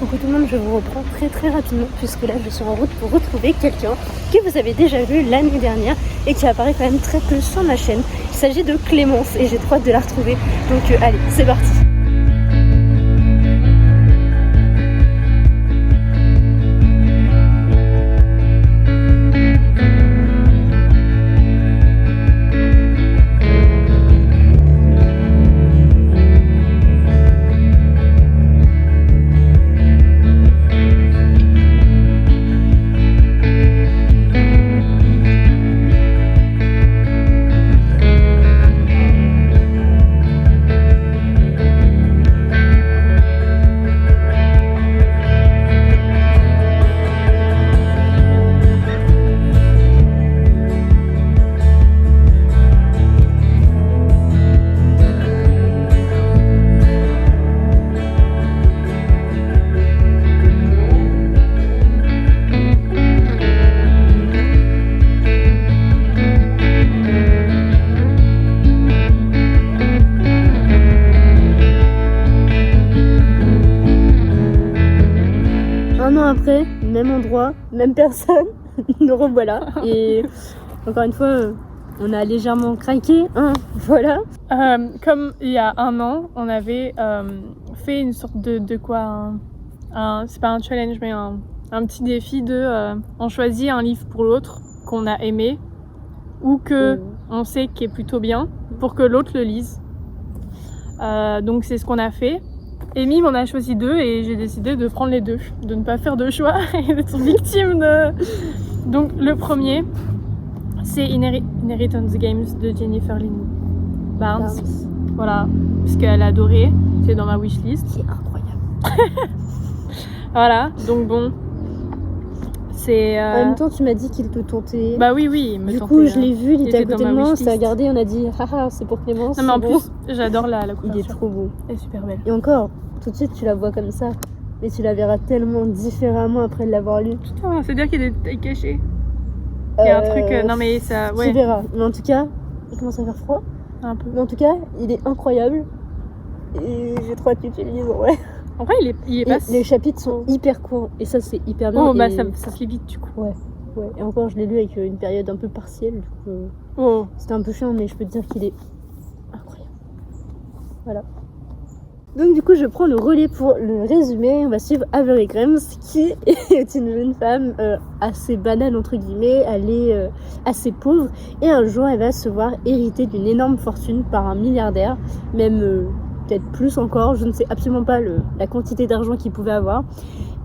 coucou tout le monde, je vous reprends très rapidement puisque là je suis en route pour retrouver quelqu'un que vous avez déjà vu l'année dernière et qui apparaît quand même très peu sur ma chaîne. Il s'agit de Clémence et j'ai trop hâte de la retrouver, donc allez, c'est parti. Après, même endroit, même personne, nous revoilà. Et encore une fois, on a légèrement craqué, hein, voilà. Comme il y a un an, on avait fait une sorte de quoi, c'est pas un challenge, mais un petit défi de on choisit un livre pour l'autre qu'on a aimé ou que on sait qui est plutôt bien pour que l'autre le lise. Donc c'est ce qu'on a fait. Et Mime en a choisi 2 et j'ai décidé de prendre les 2, de ne pas faire de choix et d'être victime de... Donc le premier, c'est Inheritance Games de Jennifer Lynn Barnes. Voilà, parce qu'elle a adoré, c'est dans ma wishlist. C'est incroyable. Voilà, donc bon, c'est... En même temps, tu m'as dit qu'il te tentait. Bah oui, il me tentait. Du tentait. coup, je l'ai vu, il était à côté de moi, on s'est regardé, on a dit « Haha, c'est pour Clémence ». Non mais en plus, j'adore la couverture. Il est trop beau. Elle est super belle. Et encore, tout de suite, tu la vois comme ça, mais tu la verras tellement différemment après l'avoir lu. Putain, c'est-à-dire qu'il y a des détails cachés. Il y a un truc... non mais ça... Ouais. Tu verras. Mais en tout cas, il commence à faire froid. Un peu. Mais en tout cas, il est incroyable. Et j'ai trop hâte que tu le lises, en vrai. En vrai, il est pas... Les chapitres sont hyper courts. Et ça, c'est hyper bien. Oh, bah et... ça se lit vite, du coup. Ouais. Et encore, je l'ai lu avec une période un peu partielle. Du coup, oh. C'était un peu chiant, mais je peux te dire qu'il est incroyable. Voilà. Donc du coup, je prends le relais pour le résumé. On va suivre Avery Grimes, qui est une jeune femme assez banale, entre guillemets. Elle est assez pauvre. Et un jour, elle va se voir hériter d'une énorme fortune par un milliardaire. Même peut-être plus encore. Je ne sais absolument pas la quantité d'argent qu'il pouvait avoir.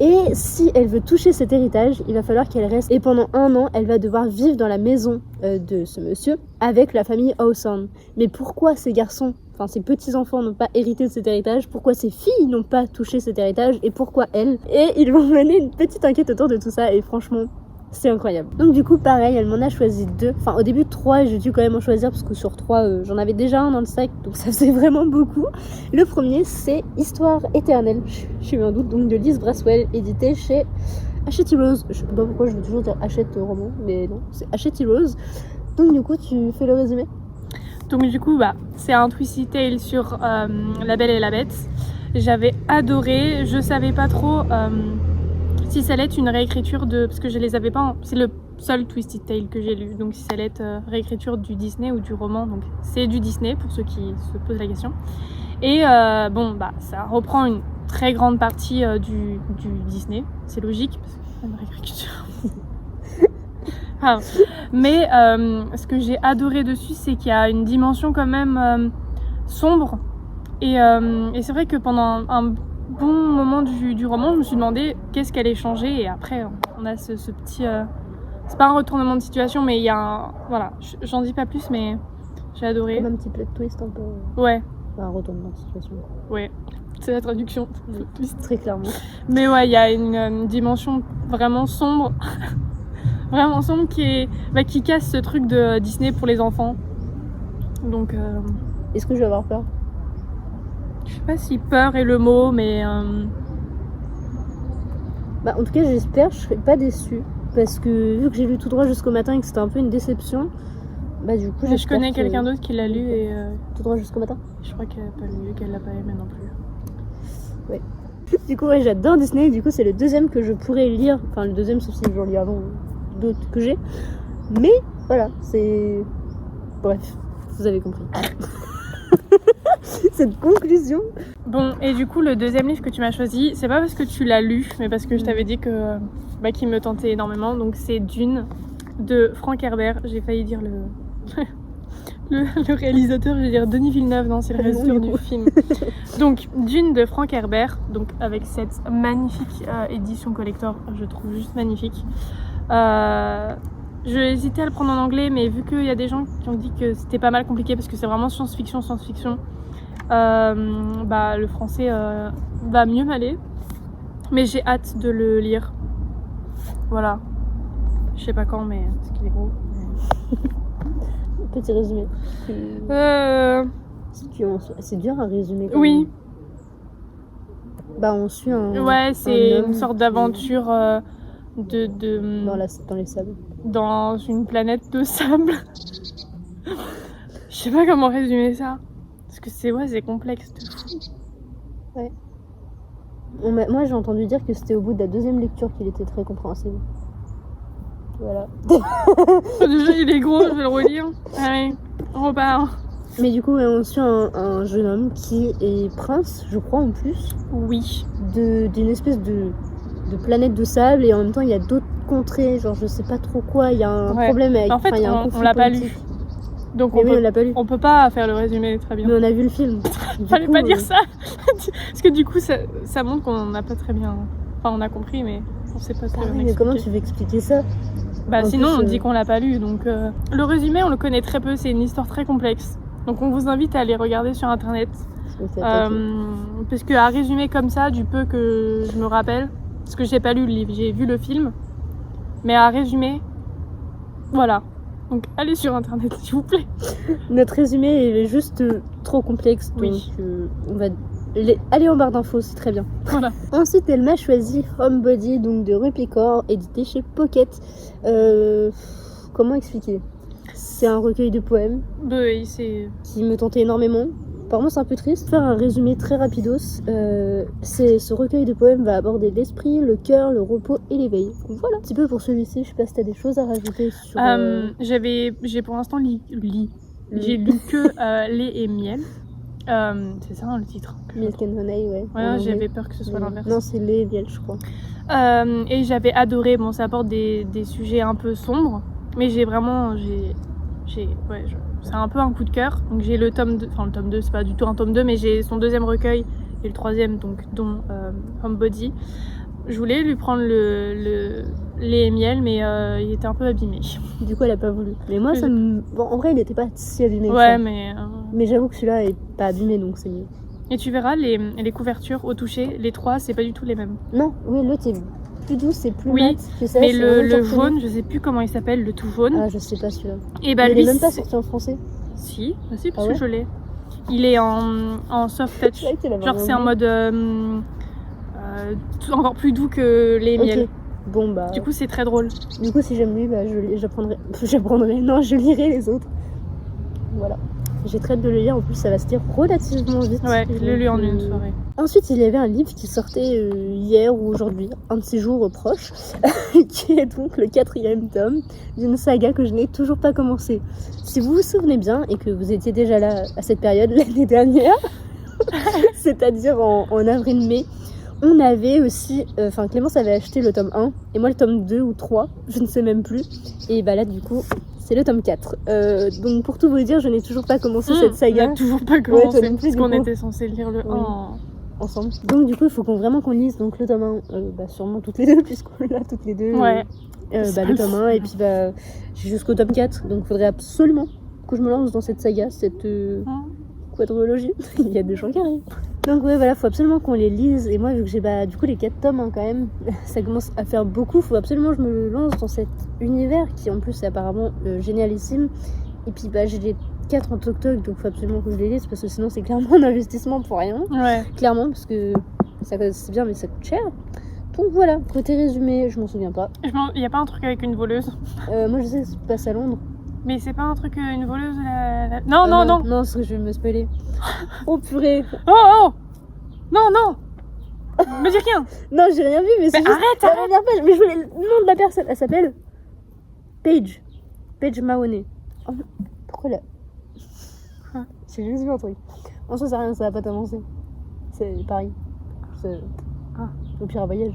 Et si elle veut toucher cet héritage, il va falloir qu'elle reste. Et pendant 1 an, elle va devoir vivre dans la maison de ce monsieur avec la famille Hawthorne. Mais pourquoi ces garçons, enfin ces petits-enfants n'ont pas hérité de cet héritage? Pourquoi ces filles n'ont pas touché cet héritage? Et pourquoi elles? Et ils vont mener une petite enquête autour de tout ça. Et franchement, c'est incroyable. Donc du coup, pareil, elle m'en a choisi 2. Enfin, au début 3, j'ai dû quand même en choisir parce que sur 3, j'en avais déjà un dans le sac. Donc ça faisait vraiment beaucoup. Le premier, c'est Histoire éternelle. Je suis un doute, donc de Liz Braswell, édité chez Hachette Rose. Je sais pas pourquoi je veux toujours dire Hachette roman, mais non, c'est Hachette Rose. Donc du coup, tu fais le résumé? Donc du coup, c'est un twisty tale sur La Belle et la Bête. J'avais adoré, je savais pas trop si ça allait être une réécriture de... Parce que je les avais pas... C'est le seul twisty tale que j'ai lu, donc si ça allait être réécriture du Disney ou du roman, donc c'est du Disney pour ceux qui se posent la question. Et ça reprend une très grande partie du Disney, c'est logique, parce que c'est une réécriture. Mais ce que j'ai adoré dessus, c'est qu'il y a une dimension quand même sombre. Et c'est vrai que pendant un bon moment du roman, je me suis demandé qu'est-ce qu'elle allait changer. Et après, on a ce petit... c'est pas un retournement de situation, mais il y a un... Voilà, j'en dis pas plus, mais j'ai adoré. Comme un petit plot twist un peu... Ouais. Un retournement de situation. Ouais, c'est la traduction. Plot twist. Très clairement. Mais ouais, il y a une dimension vraiment sombre. Vraiment sombre qui casse ce truc de Disney pour les enfants. Donc... Est-ce que je vais avoir peur? Je sais pas si peur est le mot, mais... En tout cas, j'espère, je serai pas déçue. Parce que vu que j'ai lu tout droit jusqu'au matin et que c'était un peu une déception, du coup, je connais quelqu'un d'autre qui l'a lu et... Tout droit jusqu'au matin? Je crois qu'elle a pas lu, qu'elle l'a pas aimé non plus. Ouais. Du coup, ouais, j'adore Disney. Du coup, c'est le deuxième que je pourrais lire. Enfin, le deuxième, sauf si j'en lis avant d'autres que j'ai. Mais voilà, c'est. Bref, vous avez compris. Cette conclusion. Bon, et du coup, le deuxième livre que tu m'as choisi, c'est pas parce que tu l'as lu, mais parce que je t'avais dit que qu'il me tentait énormément. Donc, c'est Dune de Frank Herbert. J'ai failli dire le réalisateur, je vais dire Denis Villeneuve, non, c'est le réalisateur du film. Donc, Dune de Frank Herbert, donc avec cette magnifique édition collector, je trouve juste magnifique. Je hésitais à le prendre en anglais, mais vu qu'il y a des gens qui ont dit que c'était pas mal compliqué parce que c'est vraiment science-fiction, le français va mieux m'aller. Mais j'ai hâte de le lire. Voilà. Je sais pas quand, mais parce qu'il est gros. Petit résumé. C'est dur à résumer. Oui. Même. Bah, on suit un. Ouais, c'est un homme une sorte d'aventure dans les sables. Dans une planète de sable. Je sais pas comment résumer ça. Parce que c'est complexe de fou. Ouais. Moi, j'ai entendu dire que c'était au bout de la deuxième lecture qu'il était très compréhensible. Voilà. Déjà, il est gros, je vais le relire. Allez, on repart. Mais du coup, on suit un jeune homme qui est prince, je crois, en plus. Oui. D'une espèce de planète de sable, et en même temps, il y a d'autres contrées, genre je sais pas trop quoi, il y a un problème avec... En fait, il y a un on l'a pas lu. Donc on l'a pas lu. On peut pas faire le résumé très bien. Mais on a vu le film. Fallait pas dire ça. Parce que du coup, ça montre qu'on n'a pas très bien... Enfin, on a compris, mais on sait pas très bien mais comment tu veux expliquer ça? Bah sinon, on dit qu'on l'a pas lu. Donc le résumé, on le connaît très peu. C'est une histoire très complexe. Donc on vous invite à aller regarder sur internet. Parce que à résumer comme ça, du peu que je me rappelle, parce que j'ai pas lu le livre, j'ai vu le film, mais à résumer, voilà. Donc allez sur internet s'il vous plaît. Notre résumé est juste trop complexe, donc on va aller en barre d'infos, c'est très bien. Voilà. Ensuite, elle m'a choisi Homebody, donc de Rupicor, édité chez Pocket. Comment expliquer? C'est un recueil de poèmes qui me tentait énormément. Apparemment, c'est un peu triste. Faire un résumé très rapidos. Ce recueil de poèmes va aborder l'esprit, le cœur, le repos et l'éveil. Voilà. Un petit peu pour celui-ci. Je sais pas si t'as des choses à rajouter sur. J'ai pour l'instant j'ai lu que lait et miel. C'est ça le titre. Milk and Honey, ouais. Ouais, j'avais peur que ce soit l'inverse. Non, c'est lait et miel, je crois. Et j'avais adoré. Bon, ça apporte des sujets un peu sombres, mais c'est un peu un coup de cœur. Donc j'ai le tome 2, enfin le tome 2, c'est pas du tout un tome 2, mais j'ai son deuxième recueil et le troisième, donc dont Homebody. Je voulais lui prendre le lait et miel, mais il était un peu abîmé. Du coup, elle a pas voulu. Mais moi, en vrai, il n'était pas si abîmé. Ouais, mais j'avoue que celui-là est pas abîmé, donc c'est mieux. Et tu verras, les couvertures au toucher, les trois, c'est pas du tout les mêmes. Non, oui, l'autre est plus doux, c'est plus mat. Je sais, mais le jaune, je sais plus comment il s'appelle, le tout jaune. Ah, je sais pas celui-là. Et bah, lui, il est même pas sorti en français. Si, parce que je l'ai. Il est en soft touch. Genre, c'est en mode encore plus doux que les miels. Bon, bah. Du coup, c'est très drôle. Du coup, si j'aime lui, bah, je lirai les autres. Voilà. J'ai très hâte de le lire, en plus ça va se lire relativement vite. Ouais, je l'ai lu en une soirée. Ensuite, il y avait un livre qui sortait hier ou aujourd'hui, un de ces jours proches, qui est donc le 4e tome d'une saga que je n'ai toujours pas commencé. Si vous vous souvenez bien, et que vous étiez déjà là à cette période l'année dernière, c'est-à-dire en avril-mai, on avait aussi, Clémence avait acheté le tome 1, et moi le tome 2 ou 3, je ne sais même plus, et bah là du coup... C'est le tome 4. Donc pour tout vous dire, je n'ai toujours pas commencé cette saga. On n'a toujours pas commencé, parce qu'on était censé lire le 1 ensemble. Donc du coup, il faut vraiment qu'on lise donc, le tome 1, sûrement toutes les deux, puisqu'on l'a toutes les deux. Ouais. Le tome 1, et puis j'ai jusqu'au tome 4. Donc il faudrait absolument que je me lance dans cette saga, cette quadrologie. Il y a des gens qui arrivent. Donc ouais, voilà, faut absolument qu'on les lise. Et moi, vu que j'ai du coup les 4 tomes quand même, ça commence à faire beaucoup. Faut absolument que je me lance dans cet univers qui en plus est apparemment génialissime. Et puis j'ai les 4 en toc-toc, donc faut absolument que je les lise parce que sinon c'est clairement un investissement pour rien. Ouais. Clairement, parce que c'est bien mais ça coûte cher. Donc voilà, côté résumé, je m'en souviens pas. Il y a pas un truc avec une voleuse? Moi je sais que ça se passe à Londres. Mais c'est pas un truc, une voleuse Non, parce que je vais me spoiler. Oh purée. Oh Non Me dis rien. Non, j'ai rien vu, mais c'est juste Arrête, la arrête. première page. Mais je voulais le nom de la personne. Elle s'appelle Paige. Paige Mahoney. Oh, pourquoi là j'ai juste vu un truc. En soi, c'est rien, ça va pas t'avancer. C'est pareil. Au pire, un voyage.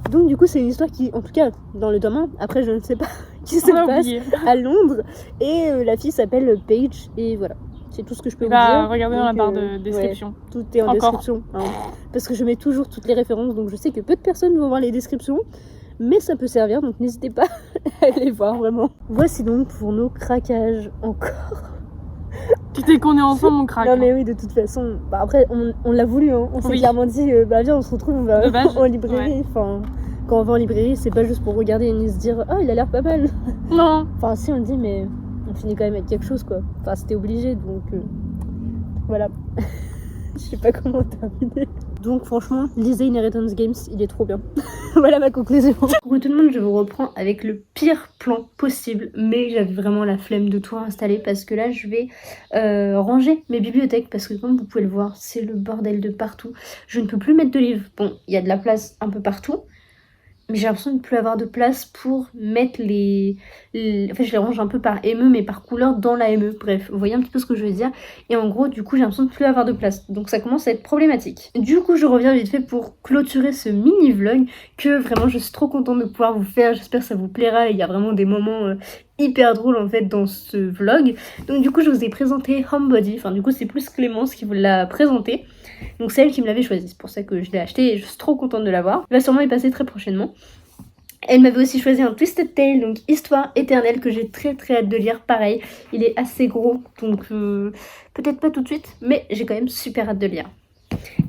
Donc, du coup, c'est une histoire qui, en tout cas, dans le tome 1, après, je ne sais pas qui se On a passe oublié. à Londres. Et la fille s'appelle Paige. Et voilà. C'est tout ce que je peux vous Bah, dire. regardez dans la Donc, barre de description. ouais, tout est en Encore. description. Hein. Parce que je mets toujours toutes les références. Donc, je sais que peu de personnes vont voir les descriptions. Mais ça peut servir. Donc, n'hésitez pas à aller voir, vraiment. Voici donc pour nos craquages encore. Tu t'es qu'on est ensemble, on craque. Non mais oui, de toute façon, bah après on l'a voulu, hein. On s'est Oui. clairement dit, bah viens on se retrouve, on va De base, en librairie. ouais. Enfin, quand on va en librairie, c'est pas juste pour regarder et se dire, ah il a l'air pas mal. Non. Enfin si on le dit, mais on finit quand même avec quelque chose quoi. Enfin c'était obligé, donc voilà. Je sais pas comment terminer. Donc franchement, lisez Inheritance Games, il est trop bien. Voilà ma conclusion. Pour tout le monde, je vous reprends avec le pire plan possible, mais j'avais vraiment la flemme de tout installer parce que là je vais ranger mes bibliothèques parce que comme vous pouvez le voir, c'est le bordel de partout. Je ne peux plus mettre de livres. Bon, il y a de la place un peu partout, mais j'ai l'impression de ne plus avoir de place pour mettre les... En fait, je les range un peu par ME, mais par couleur dans la ME. Bref, vous voyez un petit peu ce que je veux dire. Et en gros, du coup, j'ai l'impression de plus avoir de place. Donc ça commence à être problématique. Du coup, je reviens vite fait pour clôturer ce mini-vlog que vraiment, je suis trop contente de pouvoir vous faire. J'espère que ça vous plaira. Il y a vraiment des moments hyper drôles, en fait, dans ce vlog. Donc du coup, je vous ai présenté Homebody. Enfin, du coup, c'est plus Clémence qui vous l'a présenté. Donc c'est elle qui me l'avait choisi, c'est pour ça que je l'ai acheté et je suis trop contente de l'avoir. Elle va sûrement y passer très prochainement. Elle m'avait aussi choisi un Twisted Tale, donc Histoire éternelle, que j'ai très hâte de lire. Pareil, il est assez gros, donc peut-être pas tout de suite, mais j'ai quand même super hâte de le lire.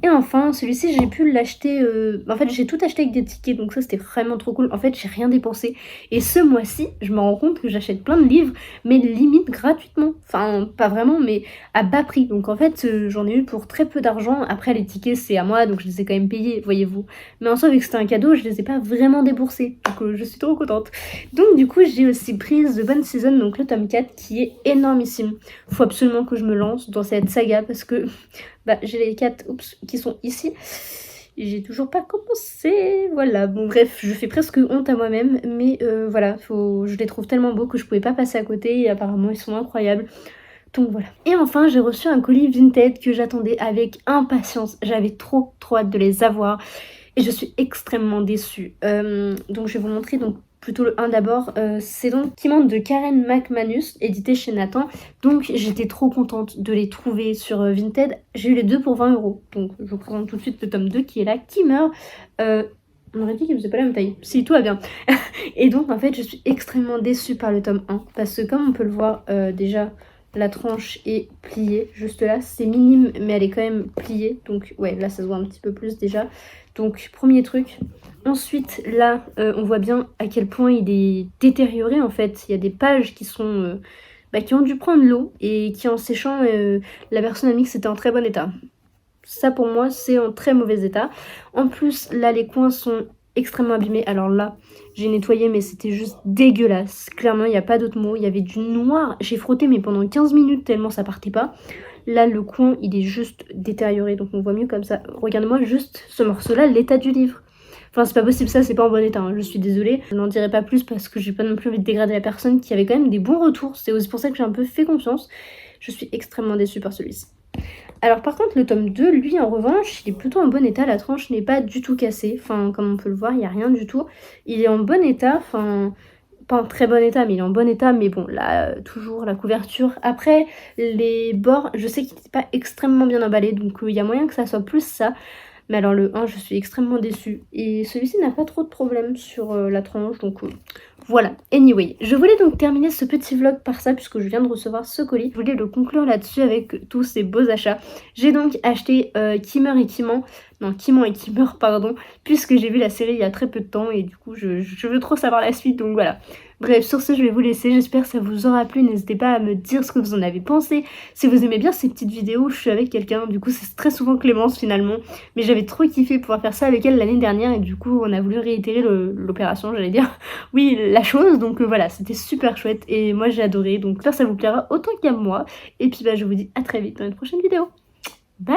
Et enfin, celui-ci, j'ai pu l'acheter... En fait, j'ai tout acheté avec des tickets, donc ça, c'était vraiment trop cool. En fait, j'ai rien dépensé. Et ce mois-ci, je me rends compte que j'achète plein de livres, mais limite gratuitement. Enfin, pas vraiment, mais à bas prix. Donc en fait, j'en ai eu pour très peu d'argent. Après, les tickets, c'est à moi, donc je les ai quand même payés, voyez-vous. Mais en soi, vu que c'était un cadeau, je les ai pas vraiment déboursés. Donc je suis trop contente. Donc du coup, j'ai aussi pris The Bone Season, donc le tome 4, qui est énormissime. Faut absolument que je me lance dans cette saga, parce que... Bah, j'ai les 4 qui sont ici. J'ai toujours pas commencé. Voilà, bon bref, je fais presque honte à moi-même. Mais voilà, je les trouve tellement beaux que je pouvais pas passer à côté. Et apparemment, ils sont incroyables. Donc voilà. Et enfin, j'ai reçu un colis Vinted que j'attendais avec impatience. J'avais trop hâte de les avoir. Et je suis extrêmement déçue. Donc je vais vous montrer donc plutôt le 1 d'abord. C'est donc Kimande de Karen McManus, édité chez Nathan. Donc j'étais trop contente de les trouver sur Vinted. J'ai eu les deux pour 20 €. Donc je vous présente tout de suite le tome 2 qui est là, qui meurt. On aurait dit qu'il faisait pas la même taille. Si, tout va bien. Et donc en fait je suis extrêmement déçue par le tome 1. Parce que comme on peut le voir déjà... La tranche est pliée, juste là, c'est minime, mais elle est quand même pliée. Donc ouais, là ça se voit un petit peu plus déjà. Donc premier truc. Ensuite, là, on voit bien à quel point il est détérioré en fait. Il y a des pages qui sont... qui ont dû prendre l'eau et qui en séchant, la personne a mis que c'était en très bon état. Ça pour moi, c'est en très mauvais état. En plus, là, les coins sont extrêmement abîmés. Alors là... J'ai nettoyé mais c'était juste dégueulasse. Clairement, il n'y a pas d'autre mot. Il y avait du noir. J'ai frotté mais pendant 15 minutes tellement ça partait pas. Là, le coin, il est juste détérioré. Donc on voit mieux comme ça. Regardez-moi juste ce morceau-là, l'état du livre. Enfin, c'est pas possible, ça, c'est pas en bon état. Hein. Je suis désolée. Je n'en dirai pas plus parce que j'ai pas non plus envie de dégrader la personne qui avait quand même des bons retours. C'est aussi pour ça que j'ai un peu fait confiance. Je suis extrêmement déçue par celui-ci. Alors par contre le tome 2, lui en revanche, il est plutôt en bon état, la tranche n'est pas du tout cassée, enfin comme on peut le voir, il n'y a rien du tout. Il est en bon état, enfin pas en très bon état, mais il est en bon état, mais bon là, toujours la couverture. Après les bords, je sais qu'il n'était pas extrêmement bien emballé, donc il y a moyen que ça soit plus ça. Mais alors le 1, je suis extrêmement déçue. Et celui-ci n'a pas trop de problèmes sur la tranche, donc voilà. Anyway, je voulais donc terminer ce petit vlog par ça, puisque je viens de recevoir ce colis. Je voulais le conclure là-dessus avec tous ces beaux achats. J'ai donc acheté Qui meurt et qui ment. non, qui ment et qui meurt, pardon, puisque j'ai vu la série il y a très peu de temps et du coup je veux trop savoir la suite, donc voilà. Bref, sur ce, je vais vous laisser, j'espère que ça vous aura plu, n'hésitez pas à me dire ce que vous en avez pensé, si vous aimez bien ces petites vidéos où je suis avec quelqu'un, du coup c'est très souvent Clémence finalement, mais j'avais trop kiffé pouvoir faire ça avec elle l'année dernière et du coup on a voulu réitérer l'opération, j'allais dire, oui, la chose, donc voilà, c'était super chouette et moi j'ai adoré, donc j'espère que ça vous plaira autant qu'à moi, et puis bah je vous dis à très vite dans une prochaine vidéo. Bye!